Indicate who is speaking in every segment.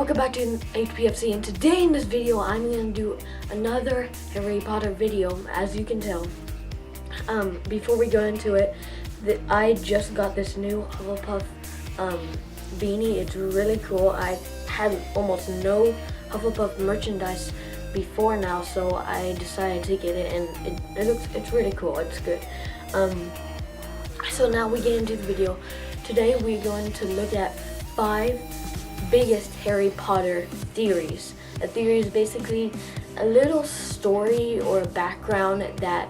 Speaker 1: welcome back to HPFC, and today in this video I'm going to do another Harry Potter video, as you can tell. Before we go into it, I just got this new Hufflepuff beanie. It's really cool. I had almost no Hufflepuff merchandise before now, so I decided to get it, and it's really cool. It's good. So now we get into the video. Today we're going to look at 5 biggest Harry Potter theories. A theory is basically a little story or background that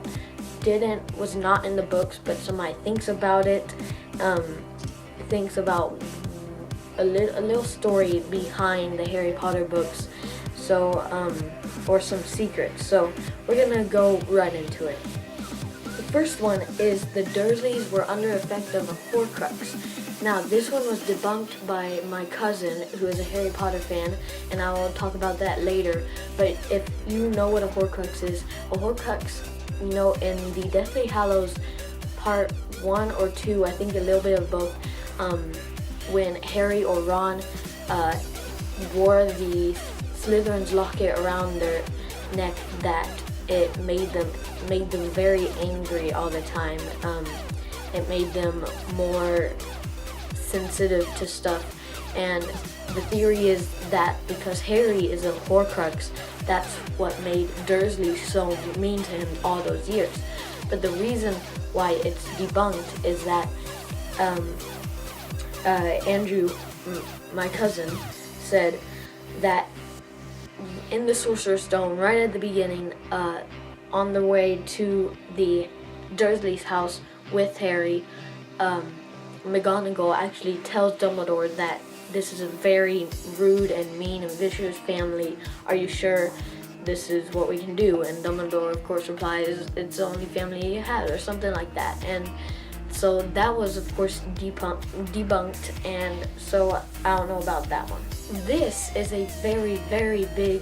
Speaker 1: was not in the books, but somebody thinks about it, thinks about a little story behind the Harry Potter books, so or some secrets. So we're gonna go right into it. The first one is the Dursleys were under effect of a Horcrux. Now, this one was debunked by my cousin, who is a Harry Potter fan, and I will talk about that later. But if you know what a Horcrux is, a Horcrux, you know, in the Deathly Hallows part 1 or 2, I think a little bit of both, when Harry or Ron wore the Slytherin's locket around their neck, that it made them very angry all the time. It made them more sensitive to stuff, and the theory is that because Harry is a Horcrux, that's what made Dursley so mean to him all those years. But the reason why it's debunked is that Andrew, my cousin, said that in the Sorcerer's Stone, right at the beginning, on the way to the Dursley's house with Harry, McGonagall actually tells Dumbledore that this is a very rude and mean and vicious family. Are you sure this is what we can do? And Dumbledore, of course, replies, it's the only family you had, or something like that. And so that was, of course, debunked, and so I don't know about that one. This is a very, very big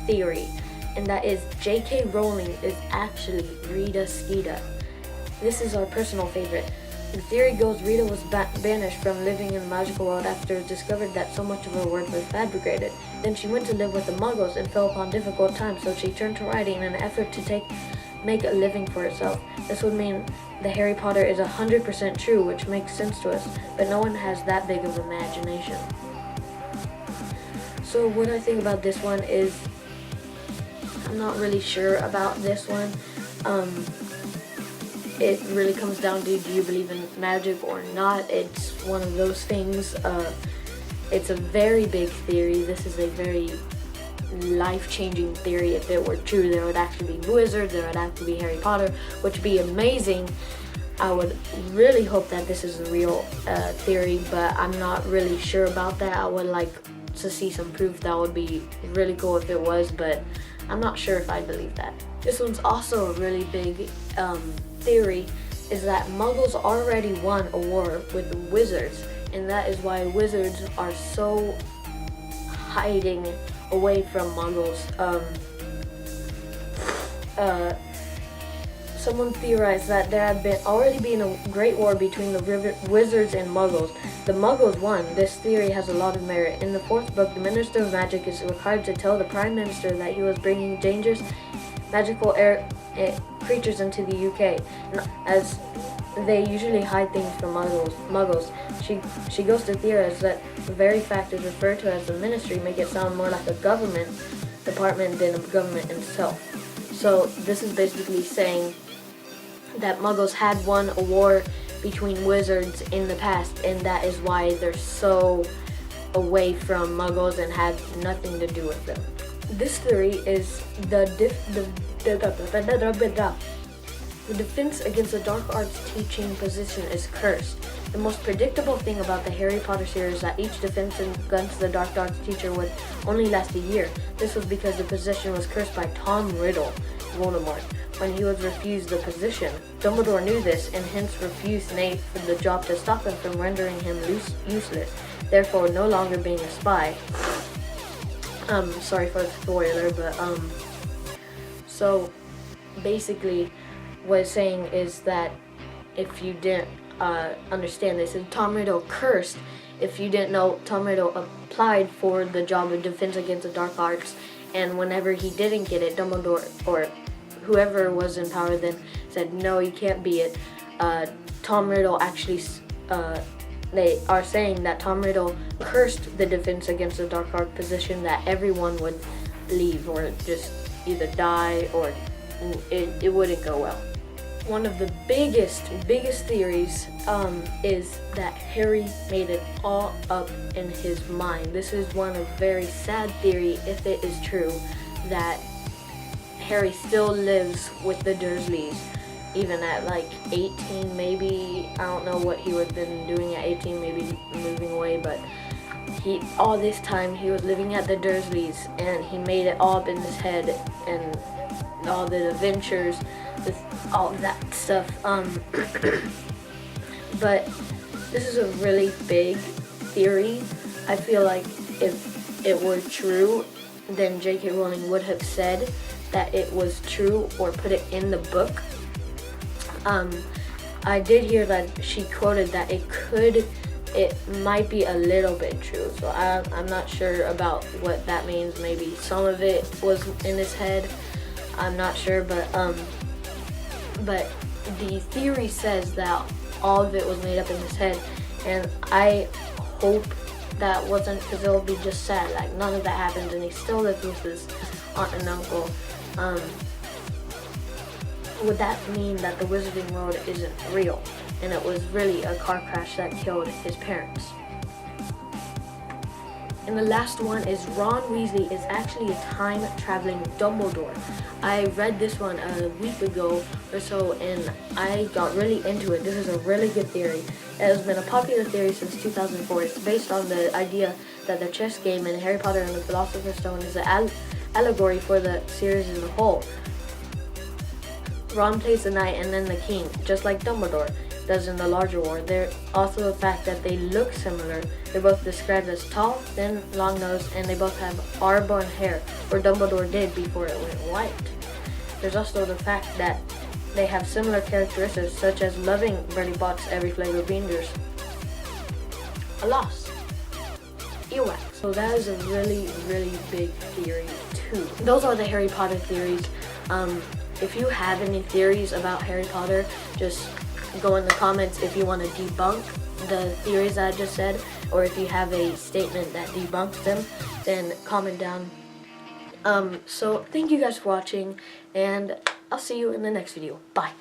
Speaker 1: theory, and that is J.K. Rowling is actually Rita Skeeter. This is our personal favorite. The theory goes Rita was banished from living in the magical world after it was discovered that so much of her work was fabricated. Then she went to live with the Muggles and fell upon difficult times, so she turned to writing in an effort to make a living for herself. This would mean the Harry Potter is 100% true, which makes sense to us, but no one has that big of imagination. So what I think about this one is, I'm not really sure about this one. It really comes down to, do you believe in magic or not? It's one of those things. It's a very big theory. This is a very life-changing theory. If it were true, there would actually be wizards, there would actually be Harry Potter, which would be amazing. I would really hope that this is a real theory, but I'm not really sure about that. I would like to see some proof. That would be really cool if it was, but I'm not sure if I believe that. This one's also a really big theory, is that Muggles already won a war with the wizards, and that is why wizards are so hiding away from Muggles. Someone theorized that there had already been a great war between the wizards and Muggles. The Muggles won. This theory has a lot of merit. In the 4th book, the Minister of Magic is required to tell the Prime Minister that he was bringing dangerous magical creatures into the UK, as they usually hide things from Muggles. She goes to theorize that the very fact is referred to as the Ministry make it sound more like a government department than a government itself. So this is basically saying that Muggles had won a war between wizards in the past, and that is why they're so away from Muggles and have nothing to do with them. This theory is the defense against the dark arts teaching position is cursed. The most predictable thing about the Harry Potter series is that each defense against the dark arts teacher would only last a year. This was because the position was cursed by Tom Riddle, Voldemort, when he was refused the position. Dumbledore knew this and hence refused Snape for the job to stop him from rendering him useless, therefore no longer being a spy. Sorry for the spoiler, but so basically what it's saying is that if you didn't understand this. And Tom Riddle cursed. If you didn't know, Tom Riddle applied for the job of Defense Against the Dark Arts, and whenever he didn't get it, Dumbledore or whoever was in power then said, no, you can't be it. Tom Riddle actually, they are saying that Tom Riddle cursed the Defense Against the Dark Art position, that everyone would leave or just either die or it wouldn't go well. One of the biggest theories is that Harry made it all up in his mind. This is one of very sad theory, if it is true, that Harry still lives with the Dursleys, even at like 18 maybe. I don't know what he would have been doing at 18, maybe moving away, but all this time he was living at the Dursleys, and he made it all up in his head, and all the adventures, with all that stuff. But this is a really big theory. I feel like if it were true, then J.K. Rowling would have said that it was true or put it in the book. I did hear that she quoted that it might be a little bit true. So I'm not sure about what that means. Maybe some of it was in his head. I'm not sure, but the theory says that all of it was made up in his head, and I hope that wasn't, because it'll be just sad. Like, none of that happened, and he still lives with his aunt and uncle. Would that mean that the Wizarding World isn't real, and it was really a car crash that killed his parents? And the last one is Ron Weasley is actually a time-traveling Dumbledore. I read this one a week ago or so, and I got really into it. This is a really good theory. It has been a popular theory since 2004. It's based on the idea that the chess game in Harry Potter and the Philosopher's Stone is an allegory for the series as a whole. Ron plays the knight and then the king, just like Dumbledore does in the larger war. There's also the fact that they look similar. They're both described as tall, thin, long-nosed, and they both have auburn hair, or Dumbledore did before it went white. There's also the fact that they have similar characteristics, such as loving Bertie Bott's every flavor beaners. Alas, earwax. So that is a really, really big theory too. Those are the Harry Potter theories. If you have any theories about Harry Potter, just go in the comments if you want to debunk the theories that I just said, or if you have a statement that debunks them, then comment down. So thank you guys for watching, and I'll see you in the next video. Bye.